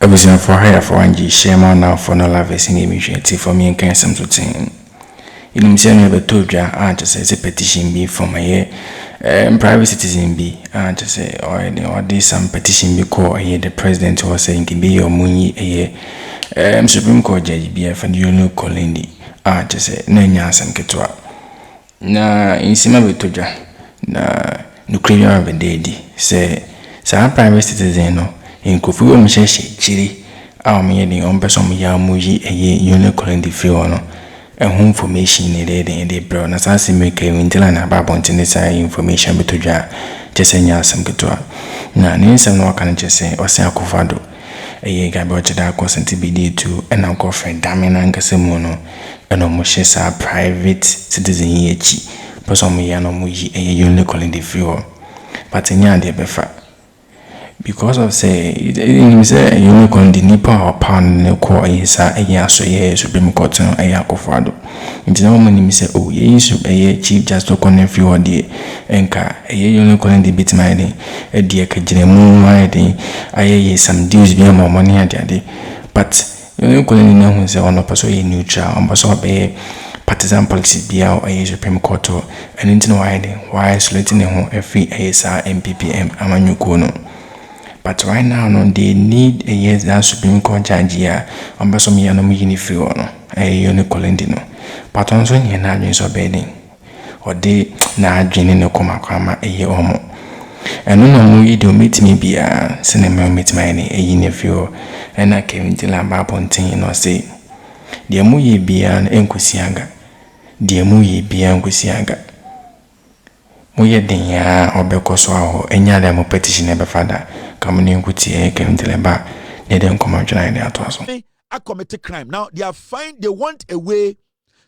Abusian for hire for 1G, shame now for no love is in immediate for me and can some to ting. You know, me never told you, I just say a petition be for my year, private citizen be, I just say, or this some petition be called here, the president was saying, can be your money a year, Supreme Court Judge BF and you know, Kulende, I just say, Nanya some ketwa. Na, in Sima Toja, na, no criminal of a day, say, some private citizen no. In Kofi Msheshi, Chili, our meaning on person Yamuji, a Yoni Kulende Fiono, and home formation needed in the brown as I see me came in Dylan about information betuja, just a yasam gutua. Now, Newz no can just say, or say a cofado, a ye gabocha that wasn't to be did to an uncle friend Damina Gasemono, and almost private citizen yechi, person Yano Muji, a Yoni Kulende Fio, but in Yandi Befa. Because of say, you know, con the nipa or pound no call a year so ye Supreme Court a yakofado. It's no money say, oh, ye should a chief just to connect you or the enka, a ye only calling the bit my day, a dear Kajemu, my day, I ye some dues be more money at the day. But you know, calling no one say on a person neutral, on person be partisan policy be out a Supreme Court and into why isolating a home a free ASR MPPM Amanyu Kono. But right now, no, they need a year's that Supreme Court judge here on Basomi and Omini a Yoni Kulende. But on Son N.Addo or bedding, or they na dreaming no Akroma a year or more. And no more do meet me be a cinema meet my a nephew, and I came till I'm back on thing or say, dear Muye be an Enkusiaga, dear Muye be an Kusiaga. Muye denya or Becoso, any other petition ever father. Coming in with the came to the bar, they don't come out to I committed crime. Now they are fine, they want a way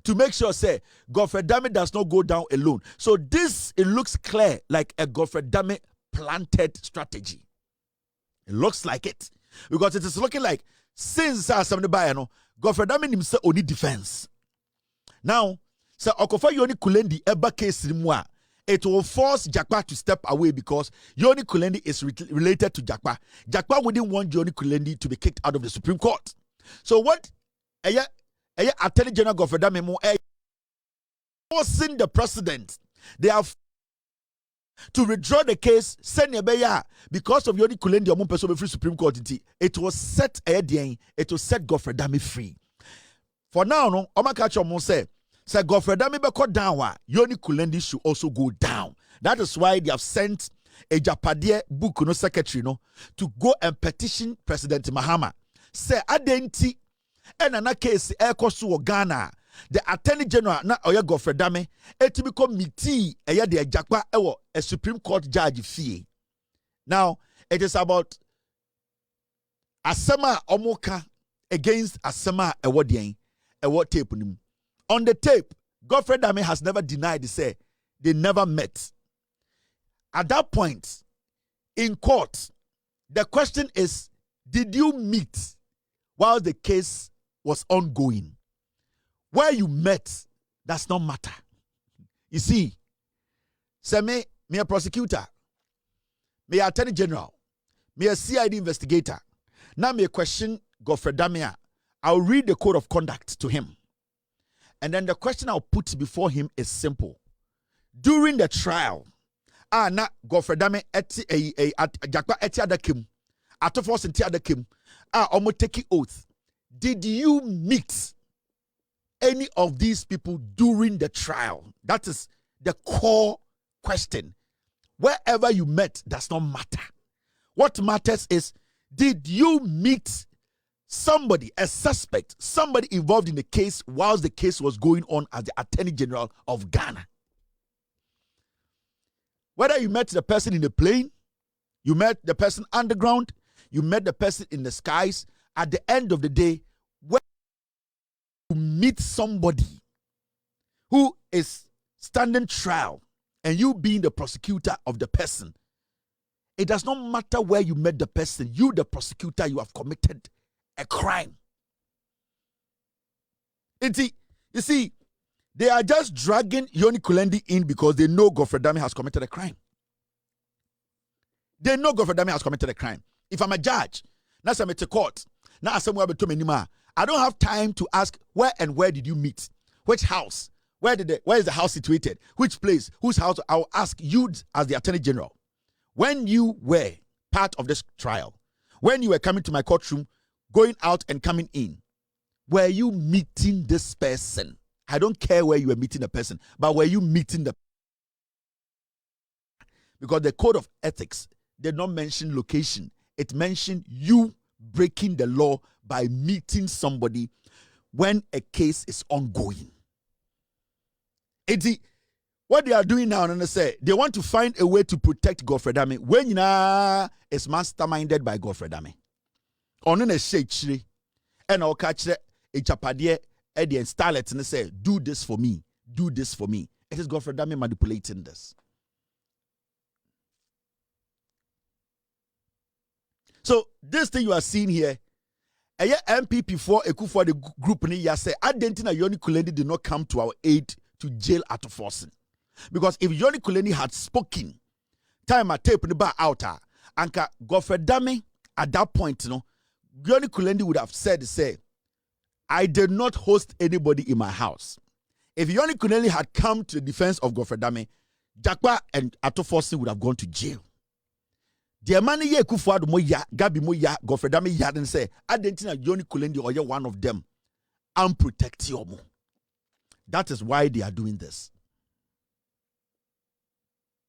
to make sure say Odame does not go down alone. So this it looks clear like a Odame planted strategy. It looks like it. Because it is looking like since somebody buy no Odame himself only defense. Now, so Okofa Yoni Kulende eba Kesi mwa. It will force Jakpa to step away because Yoni Kulende is related to Jakpa. Jakpa wouldn't want Yoni Kulende to be kicked out of the Supreme Court. So what? Attorney General Odame mo forcing the president. They have to withdraw the case. Send because of Yoni Kulende or person free Supreme Court. It was set it will set Odame free. For now, no. Oma catch your say. Say Odame be cut down. Yoni Kulende should also go down. That is why they have sent a Japadier book no secretary no to go and petition President Mahama. Say adenti na case ekosu Ghana. The Attorney General na oya Odame eti become miti eya de Jakpa ewo a Supreme Court judge fee. Now it is about asema omoka against asema ewo den ewo tape nim. On the tape, Odame has never denied, say they never met. At that point, in court, the question is, did you meet while the case was ongoing? Where you met does not matter. You see, say me a prosecutor, me a attorney general, me a CID investigator. Now me a question Odame. I'll read the code of conduct to him. And then the question I'll put before him is simple. During the trial, na Odame Jakpa eti adakim, atofos enti adakim, omo take oath. Did you meet any of these people during the trial? That is the core question. Wherever you met does not matter. What matters is, did you meet somebody, a suspect, somebody involved in the case whilst the case was going on as the Attorney General of Ghana? Whether you met the person in the plane, you met the person underground, you met the person in the skies, at the end of the day, when you meet somebody who is standing trial and you being the prosecutor of the person, it does not matter where you met the person. You, the prosecutor, you have committed a crime. You see, they are just dragging Yoni Kulende in because they know Odame has committed a crime. They know Odame has committed a crime. If I'm a judge, now I'm at a court, Now somewhere between anymore. I don't have time to ask where did you meet? Which house? Where is the house situated? Which place? Whose house? I'll ask you as the Attorney General. When you were part of this trial, when you were coming to my courtroom, going out and coming in, were you meeting this person? I don't care where you were meeting the person, but were you meeting the? Because the code of ethics did not mention location. It mentioned you breaking the law by meeting somebody when a case is ongoing. What they are doing now, and they say they want to find a way to protect Godfrey Odame when is masterminded by Godfrey Odame. On a shake and I'll catch a chapadie and install it and say, do this for me, do this for me. It is Godfrey Odame manipulating this. So this thing you are seeing here, a MPP for the group ni ya say Adentina Yoni Kulende did not come to our aid to jail at forcing. Because if Yoni Kulende had spoken, time I tape the bar out, and Godfrey Odame at that point, Yoni Kulende would have said, I did not host anybody in my house. If Yoni Kulende had come to the defense of Godfrey Odame, Jakwa and Atoforsi would have gone to jail. The man ye Kufuado moya, Gabi moya, Godfrey Odame yad and say, Adentina Yoni Kulende or you one of them, and protect you more. That is why they are doing this.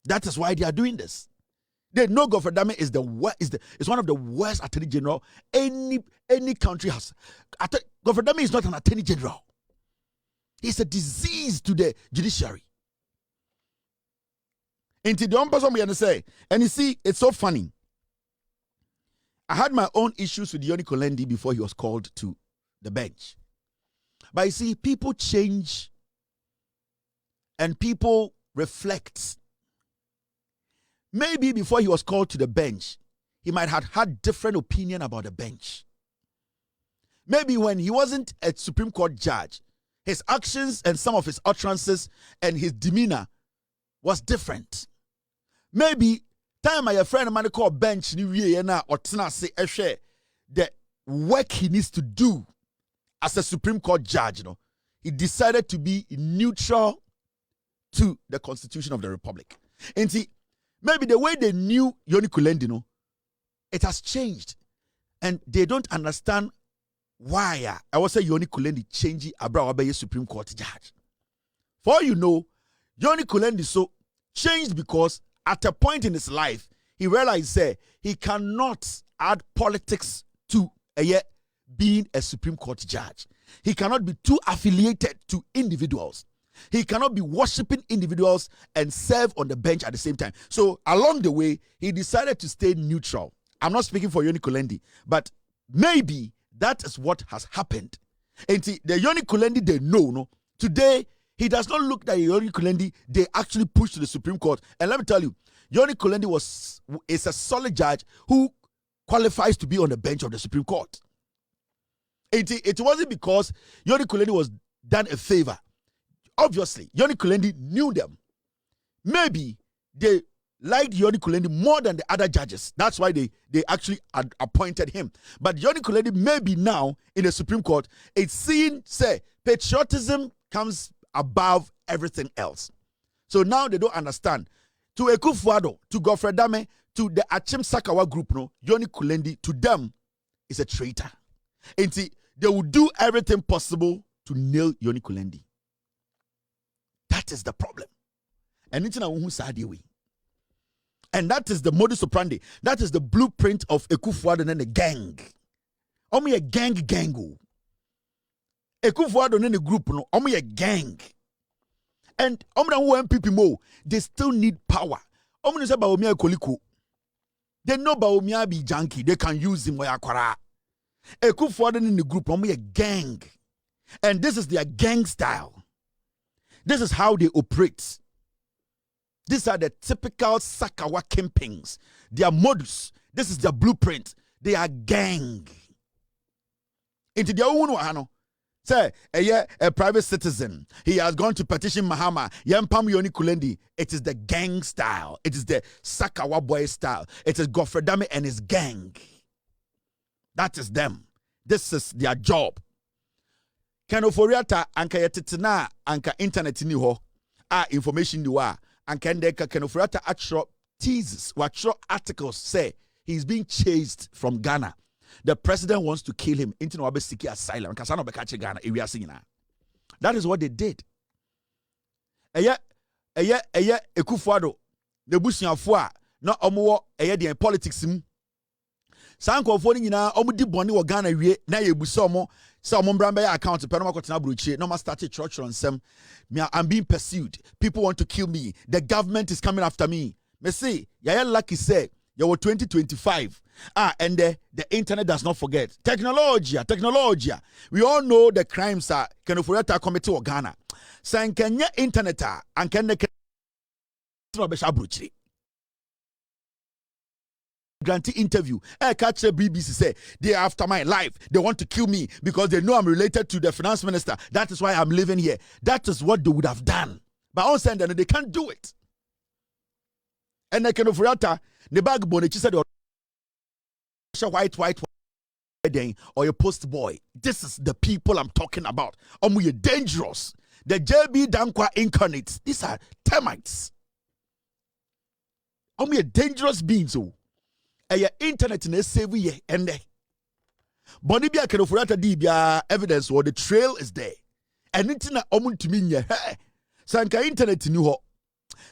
That is why they are doing this. They know Godfrey Odame is one of the worst attorney general any country has. Godfrey Odame is not an attorney general. He's a disease to the judiciary. Into the person we say, and you see, it's so funny. I had my own issues with Yoni Kulende before he was called to the bench. But you see, people change and people reflect. Maybe before he was called to the bench, he might have had different opinion about the bench. Maybe when he wasn't a Supreme Court judge, his actions and some of his utterances and his demeanor was different. Maybe time my friend man called bench ni wie na otena say ehwe the work he needs to do as a Supreme Court judge, he decided to be neutral to the Constitution of the Republic. And see, maybe the way they knew Yoni Kulende, it has changed. And they don't understand why I was say Yoni Kulende changing Abrawabe Supreme Court judge. For all you know, Yoni Kulende so changed because at a point in his life, he realized he cannot add politics to being a Supreme Court judge. He cannot be too affiliated to individuals. He cannot be worshiping individuals and serve on the bench at the same time. So along the way, he decided to stay neutral. I'm not speaking for Yoni Kulende, but maybe that is what has happened. And see, the Yoni Kulende they know, no? Today, he does not look like Yoni Kulende they actually pushed to the Supreme Court. And let me tell you, Yoni Kulende is a solid judge who qualifies to be on the bench of the Supreme Court. It wasn't because Yoni Kulende was done a favor. Obviously, Yoni Kulende knew them. Maybe they liked Yoni Kulende more than the other judges. That's why they appointed him. But Yoni Kulende maybe now in the Supreme Court, it's seen, patriotism comes above everything else. So now they don't understand. To Ekufuado, to Godfrey Odame, to the Achim Sakawa group, Yoni Kulende, to them, is a traitor. And see, they will do everything possible to nail Yoni Kulende. That is the problem. And it's not way. And that is the modus operandi. That is the blueprint of Ekufuado and the gang. Only a gang. Ekufuado and the group, only a gang. And MPP mo, they still need power. They know Baumia be junkie. They can use him. Ekufuado in the group, only a gang. And this is their gang style. This is how they operate. These are the typical Sakawa campings. Their modus. This is their blueprint. They are gang. Into their own one, say a private citizen. He has gone to petition Mahama. Yampam Yoni Kulende. It is the gang style. It is the Sakawa boy style. It is Godfrey Odame and his gang. That is them. This is their job. Kenoforiata anka yetetena anka internet ni ho information ni wa anka ndeka Kenoforiata actual teases actual articles say he's being chased from Ghana. The president wants to kill him. Into no abesiki asylum. Kasano bekache Ghana. That is what they did. Eye Ekufuado nebusuafo a na omo eye the politics mu. Sankofo ni nyina omo di bone wo Ghana wie na ye busa omo say omo mbrambe account pe no makotena brochire no ma start church on sem. Me I'm being pursued. People want to kill me. The government is coming after me. Me say yaya lucky say you were 2025. And the internet does not forget. Technology. We all know the crimes are Kenoforiata committee or Ghana. San Kenya internet and can grantee interview. I catch the BBC say they are after my life. They want to kill me because they know I'm related to the finance minister. That is why I'm living here. That is what they would have done. But on Sunday they can't do it. And the Kenoforiata, the bag bonnet said white or your post boy. This is the people I'm talking about. You're dangerous. The JB Dankwa incarnates. These are termites. You're dangerous beings. Your internet in save ye and there. Bonibia Kenoforiata dibia evidence or the trail is there. And it's not to mean Sanka internet in you.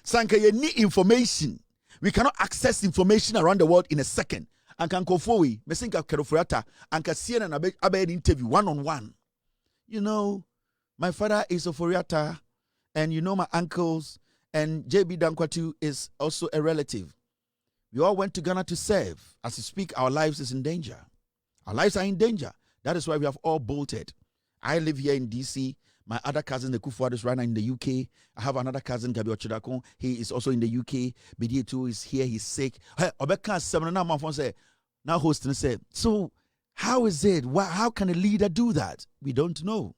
Sanka you need information. We cannot access information around the world in a second. And can go forward. Me think of Kenoforiata and can see an abe interview one-on-one. You know, my father is a Foriata, and you know my uncles, and JB Dankwatu is also a relative. We all went to Ghana to serve. As we speak, our lives is in danger. Our lives are in danger. That is why we have all bolted. I live here in DC. My other cousin, the Kufuado, is right now in the UK. I have another cousin, Gabi Ochidakon. He is also in the UK. Bidietu is here. He's sick. Hey, Obeka seminar man say now hosting say. So how is it? How can a leader do that? We don't know.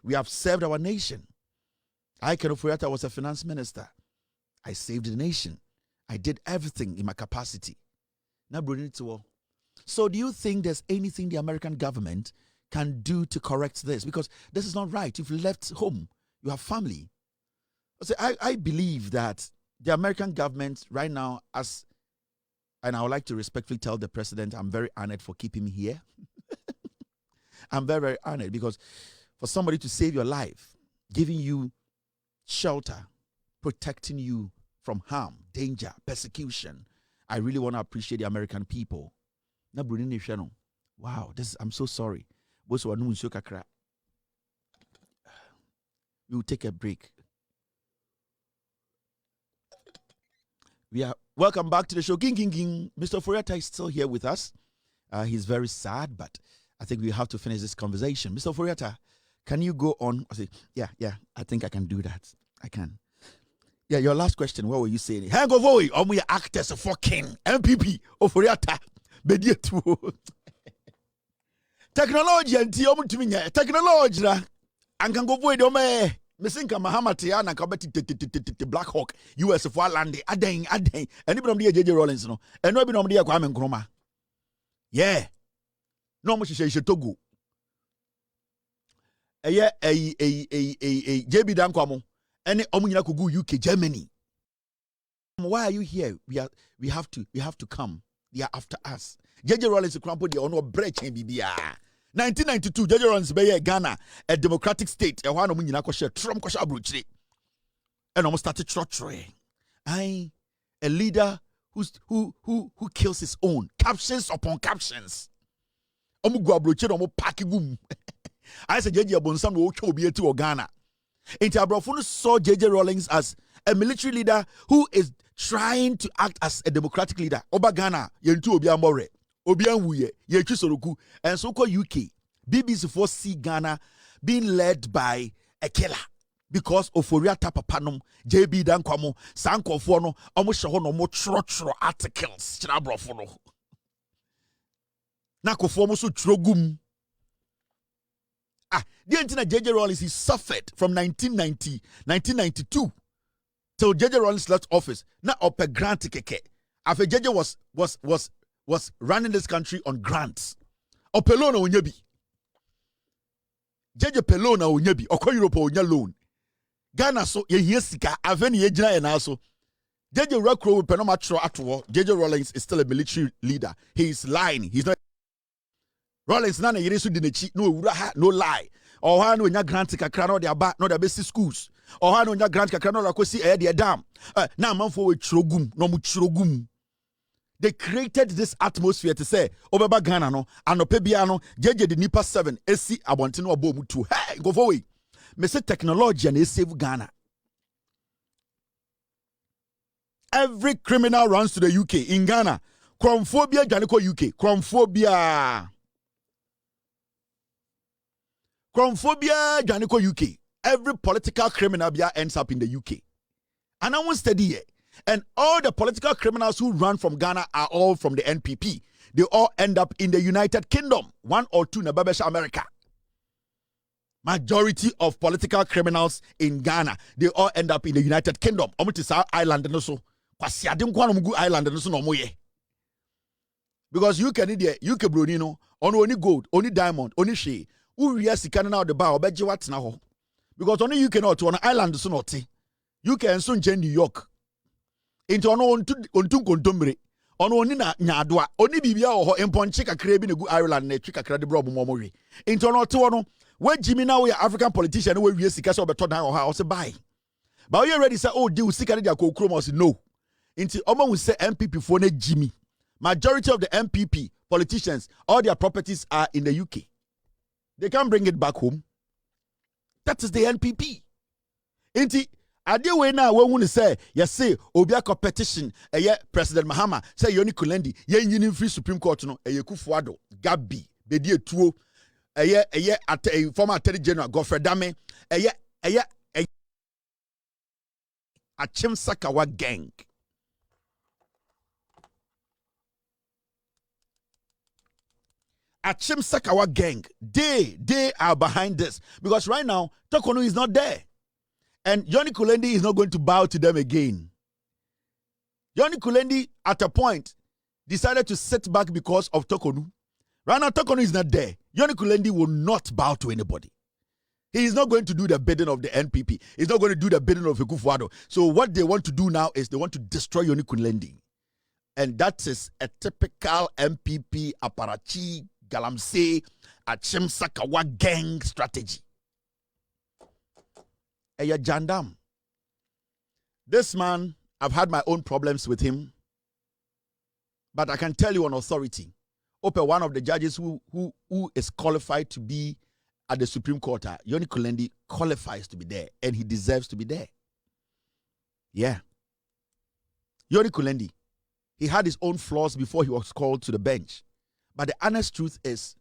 We have served our nation. I Kenoforiata was a finance minister. I saved the nation. I did everything in my capacity. Now bring it to all. So do you think there's anything the American government can do to correct this? Because this is not right. You've left home. You have family. I believe that the American government right now, and I would like to respectfully tell the president, I'm very honored for keeping me here. I'm very, very honored because for somebody to save your life, giving you shelter, protecting you from harm, danger, persecution, I really want to appreciate the American people. Wow, I'm so sorry. We will take a break. We are welcome back to the show. Mr. Foriata is still here with us. He's very sad, but I think we have to finish this conversation. Mr. Foriata, can you go on? I say, yeah, I think I can do that. I can. Yeah, your last question. What were you saying? Hang over, we actors fucking MPP Foriata. Technology and technology and can go for it. Mesinka Mahamatiana and Kabeti Black Hawk, US of Walande, Adang, anybody JJ Rollins, no, and nobody Kwame Akroma. Yeah, no much say Togo. A JB Dankwamo, and Omunya could go UK, Germany. Why are you here? We have to come. They are after us. JJ Rollins crumple the honor break in BBA. 1992, JJ Rollins Bay Ghana, a democratic state. A one of Trump Kosha Bruchri. And almost started torturing. A leader who kills his own. Captions upon captions. Omugwa Bruchri omo pakigum. I said JJ Bonsam will be to Ghana. Inter saw JJ Rollins as a military leader who is trying to act as a democratic leader. Oba Ghana, yentu obi amore. Obianwuye, Yechusoroku, and so called UK. BBC 4 Ghana being led by a killer because of Foriata Papanum, JB Dankwamo, Sanko Fono, Omushahono, mo trotro articles, Chinabrofono. Nakofomo so trogum. The internet JJ Rollins, he suffered from 1992 till JJ Rollins left office. Now up a grant keke. After JJ was running this country on grants. Opelona onyebi. Jeje pelona onyebi. Oko Europe onya loan. Ghana so ye sika aveni ye jina ye na so. JJ Rockrow with Penomatro Atwo. JJ Rawlings is still a military leader. He is lying. He's not. Rawlings nana yeresu dinechi no lie. Or ha no nya grant kakra no dia ba no dia besi schools. Or ha no nya grant kakra no akosi e dam. Na manfo we chirogum no mu chirogum. They created this atmosphere to say obeba Ghana no anope bia no JJ the nipa 7 esi abonte no obo mu 2. Hey go for we. Me say technology and save Ghana. Every criminal runs to the UK. In Ghana, chromophobia janiko UK. Chromophobia janiko UK. Every political criminal ends up in the UK. And I won't study here. And all the political criminals who run from Ghana are all from the NPP. They all end up in the United Kingdom. 1 or 2 na Babesha America. Majority of political criminals in Ghana, they all end up in the United Kingdom. Omutisa Island and so. Island and so no more. Because you can need UK Brunino, only gold, only diamond, only shea. Who yes, you can now the bar, bet you what's now. Because only you cannot to an island so not. You can soon change New York. Into on contumbre. On N.Addo, only Bibia or impon chick a crab in a good Ireland, ne chick a credible momori. Into no to where Jimmy now we African politician who we see castle better than or house buy. But you already say, oh, do see can Akroma no. Into Omo will say MPP for Jimmy. Majority of the MPP politicians, all their properties are in the UK. They can't bring it back home. That is the NPP. Into Adewe na we want to say, yes, say, Obia competition, President Mahama, say Yoni Kulende, ye free Supreme Court, no, Kufuado, Gabi, Bedi Tuo, former Attorney General, Odame, Sakawa gang. Sakawa gang, they are behind this. Because right now, Tokonu is not there. And Yoni Kulende is not going to bow to them again. Yoni Kulende, at a point, decided to sit back because of Tokonu. Right now, Tokonu is not there. Yoni Kulende will not bow to anybody. He is not going to do the bidding of the NPP. He's not going to do the bidding of Kufuado. So what they want to do now is they want to destroy Yoni Kulende. And that is a typical MPP, Aparachi, Galamsey, Sakawa gang strategy. Jandam. This man, I've had my own problems with him. But I can tell you on authority. One of the judges who is qualified to be at the Supreme Court, Yoni Kulende, qualifies to be there. And he deserves to be there. Yeah. Yoni Kulende, he had his own flaws before he was called to the bench. But the honest truth is,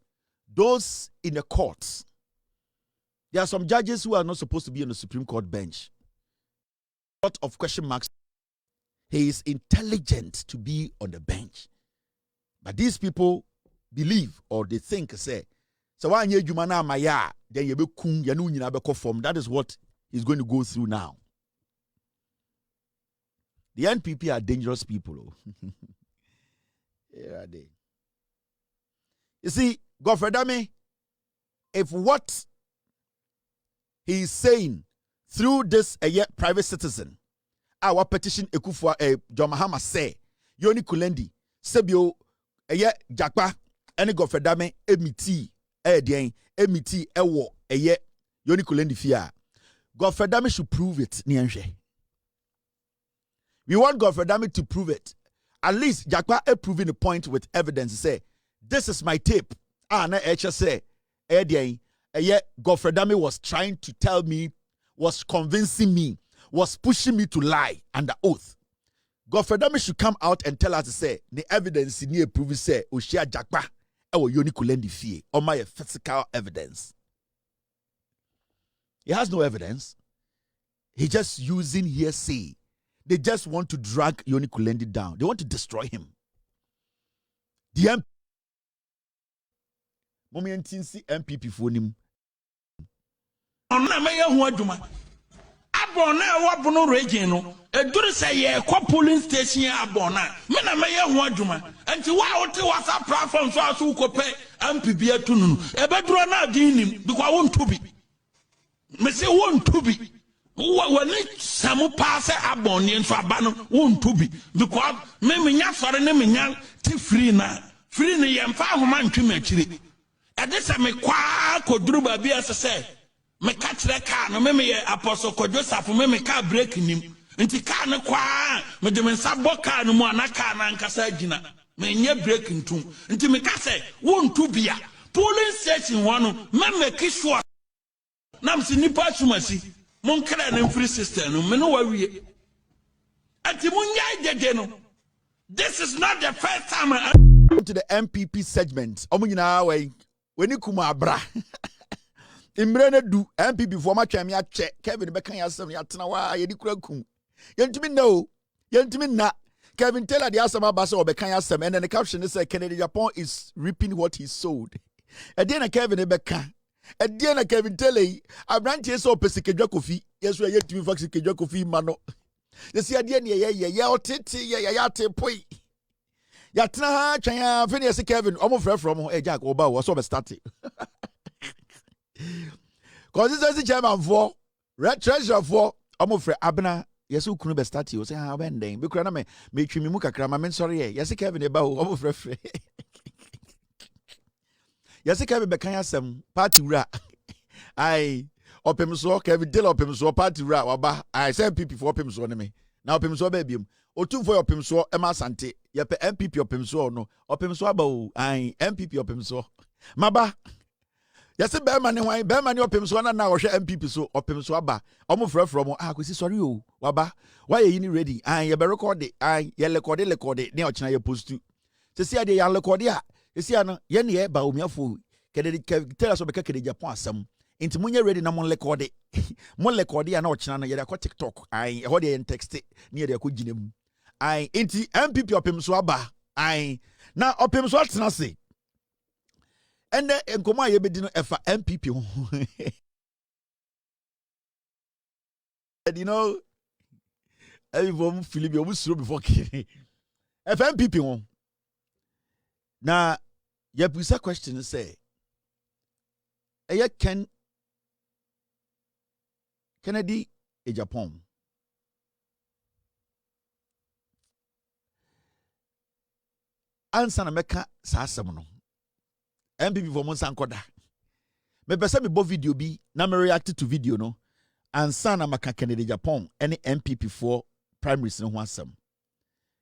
those in the courts, there are some judges who are not supposed to be on the Supreme Court bench. A lot of question marks. He is intelligent to be on the bench. But these people believe or they think, say, so why you jumana maya, then you be kung yanu nyina form. That is what he's going to go through now. The NPP are dangerous people. Here are they. You see, Odame, if what he is saying through this private citizen, our petition Ekufwa John Mahama say, Yoni Kulende, Sebio Jakpa, any Odame, emiti, emiti, ewo, Yoni Kulende fear. Odame should prove it, Nianje. We want Odame to prove it. At least Jakpa is proving the point with evidence. Say, this is my tape. Na say, Odame was trying to tell me, was convincing me, was pushing me to lie under oath. Odame should come out and tell us to say the evidence in here prove say Oshia Jakpa or Yoni Kulende fie or my physical evidence. He has no evidence. He's just using hearsay. They just want to drag Yoni Kulende down. They want to destroy him. The MPP for him. abona wabono region no eduru say ye kwa polling station abona me na me ye ho adwuma enti wa wote WhatsApp platform so aso kope MPB atunu ebeduro na dinim because won to be me say won to be when samu pass abona so abano won to be because me nya sore ne me nya ti free na ye mfa homa ntwe akire ade se me kwa koduru ba bia se me catch the car no me apostle ko Joseph me car break nim nti car no kwa me de me sabo car no mu anaka na nkasa gina me nye break ntum nti me ka say won to bia polling station one me make sure nam si nipa sumasi mon kra na free system no me no wa wie ati mun nya dede no. This is not the first time to the MPP segment omunyina we weni kuma bra imrene du MPP for ma twam ya che Kevin be kan ya asem ya tena wa ye di kura kum yentimi na Kevin Taylor the asem abasa o be kan ya asem and then the caption is Kennedy Japan is reaping what he sowed na Kevin be kan na Kevin Taylor abrantie so pesekedwa kofi yeso ye timi fax kedwa kofi ma no yesi ade ne ye otete ye ate poi ya tena ha twan afeni yesi Kevin omo frefro mo Jack oba wo so be start cause this is chairman for red treasure for omo frɛ abena yesi ukunu be start o say ha ben den be kura na me twi mi mu kakra ma men sorry yesi Kevin e ba o omo frɛ yesi Kevin be kan asem party wura ai opem so Kevin Taylor opem so party wura waba ai say MPP for opem so ne me na opem so ba biem otum for opem so e ma sante ye pe MPP opem so no opem so aba o ai MPP opem so maba yesi be ma ne opem so na wo hwe MPP so opem so aba omo frɛ mo kwesi sorry o waba why you ni ready ai ye be record ai ye record ne o chena ye post se si ade ya record a esi ano ye ne ye ba omiafo Kennedy tell us obeka Kennedy Japan asem inti munye ready na mon record ya na o chena na ye akọ TikTok ai ho de text ne ye akọ ginam ai inti MPP opem so aba ai na opem so atena se ende enkomo aye bedi no efa MPP ho you know everyone Philip you suro before efa MPP ho na ye pisa question say Kennedy e Japan answer na meka sa asem no MPP for monsa nkoda me pese me bo video bi na me react to video no answer na maka Kennedy Japan any MPP for primaries no ho asem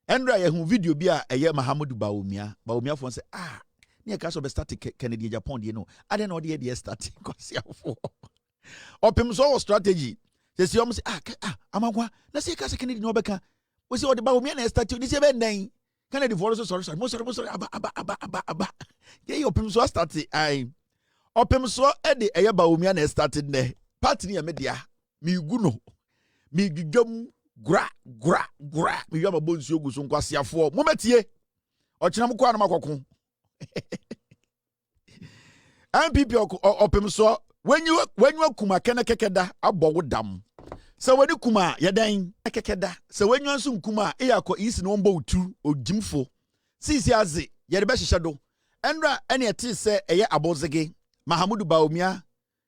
endra ye hu video bi a eye Mahamudu Bawumia for say ne ka so be start Kennedy Japan de no ade na ode de start kwasi afo opem so strategy say say amagwa na say ka say Kennedy no beka we say ode Bawumia na start ni say be nan Kennedy for so sorry aba ye opem so start ai opem so e de eye Bawumia na start ne party ne media mi gu no mi gigam gra mi yaba bonsu ogu so nkwasi afo mo metie o kina mo kwa na makoko MPP opem so when you kuma kene kekeda abowo dam se wani kuma yedan kekeda se wanyu anso nkuma e yakọ isi no mbo utu ogimfo sisi aze ye de be hyehyɛ do enra ene ete se eye abozege Mahamudu Bawumia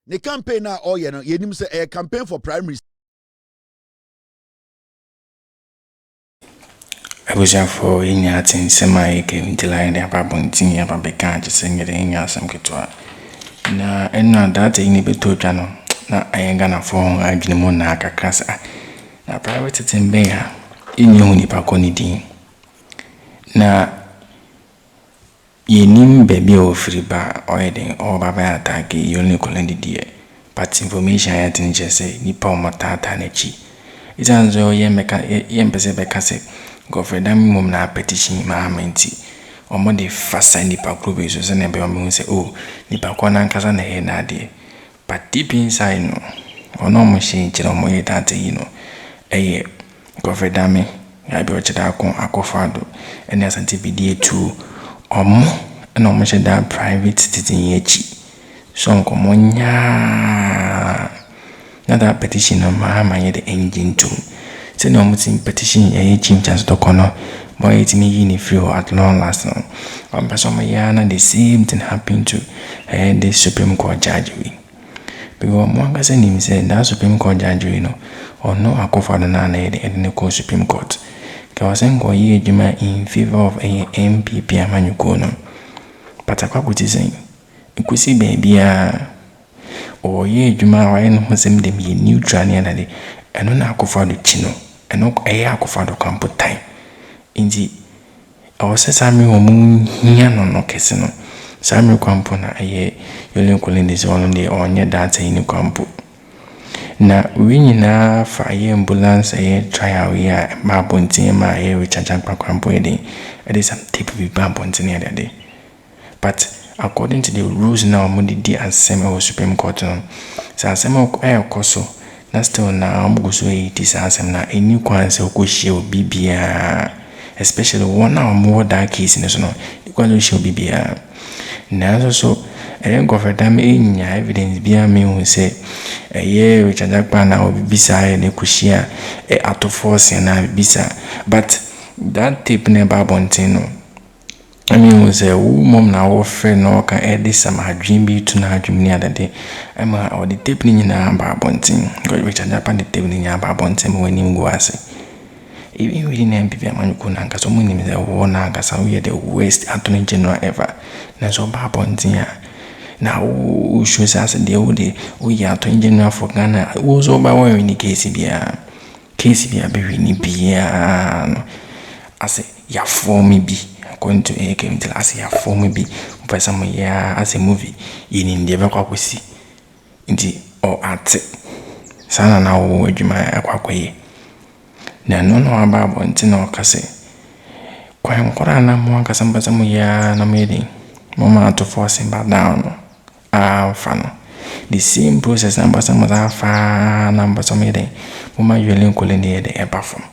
ne campaign na oye no yenim se eye campaign for primaries Abuja for inyatin sema Kevin Taylor de ababontin ya babeka je sengere nya asem ketwa na N.Addo ini beto no na ayenga na phone agini na akakasa na private tembe ya inye huni pa konidi na yenim baby ofiri ba oyeden o baba attack Yoni Kulende die but information ya tin je say nipa o matata na chi izanzo ye mpese beka se government mum na petition ma amenti omo de fasa nipa group so se na be omo se nipa kwa na nkasa na he na de but deep inside no ono mo shi chira mo ye date eye government ya bi o chida akofado ene asante bidie tu omo na omo she da private citizen ye chi so nkomo nya that petition no ma ye the engine too. Say no mutin petition ye chim chance to kono boy it me yin free at long last no. Person na the same thing happened to the Supreme Court judge we. Because mwanga se nim say that Supreme Court judge we no or no akofado na na the Supreme Court. Ka wasen go ye juma in favor of a MPP amanyuko no. But akwa kuti say ikusi baby or ye juma wa no hosem dem ye neutral ne na de eno na akofado chino eno akofado kampo time. Inji awose sami omu hiya no Kesi no sami kwampo na Yoni Kulende so no de onye data ini kwampo na winyi na fa ambulance trial ya ma bontin ma recharge kwampo ede some tip bi ba bontin ede but according to the rules now omu di asem o Supreme Court no sa asem koso na still na omu so asem na eni kwan se okohie obibia especially one hour more that case in no because she will be now so Odame nya evidence bia me hu say recharge na obisa ne kushia ato force na bisa but that tape never bontin no I mean was a mom na wo friend no ka some dream be to na dream ni adade ama or the tape ni na ba bontin because recharge the tape ni ba bontin when him go ase. Even within MPP amanyuko na nkaso mu nim ze wo na nkasa we the worst attorney general ever na so ba bontin ya na wo show say de wo de wo ya attorney general for Ghana wo so ba wo ni Kesi bia be ni bia no ase ya form bi according to kemtil ase ya form bi person mo ya ase movie yini ndie be kwakosi nti o ate sana na wo adwuma akwakoye na no aba bonti na okase kwa nkora na mo akasa mbasa mo ya na mede mama ato force ba down fa no the same process na mbasa mo fa na mbasa mede mama Yoni Kulende the perform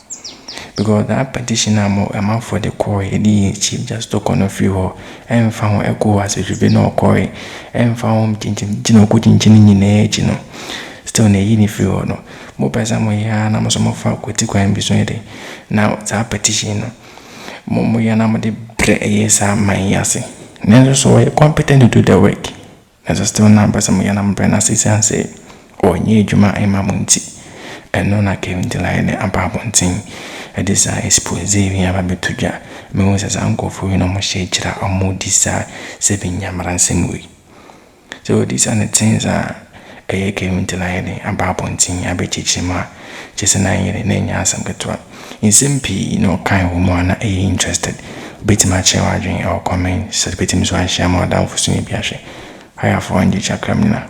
because that petition na mo am for the court the chief just to kono free ho em fa ho eko as be no court em fa ho chinchino ko chinchini nyine echi no still na yini free ho no mo pesa mo ya na mo so mo fa kweti kwa ambiso ede now that petition no mo ya na mo de sa man yase na so we competent to do the work na still na pesa mo ya na mo na say onye adwuma ema mo nti eno na kelvin line aba bontin edisa expose via ba betudwa me wo sesa ankofo no mo share kira omodisa se binyamara nsemwe so these are the things kelvin line aba bontin abechichima chese na yire na nya asam ketwa insimpi no kan wo mo na interested betima chewa adwen or comment so betim so share more down for sumi biahwe haya for Judicial criminal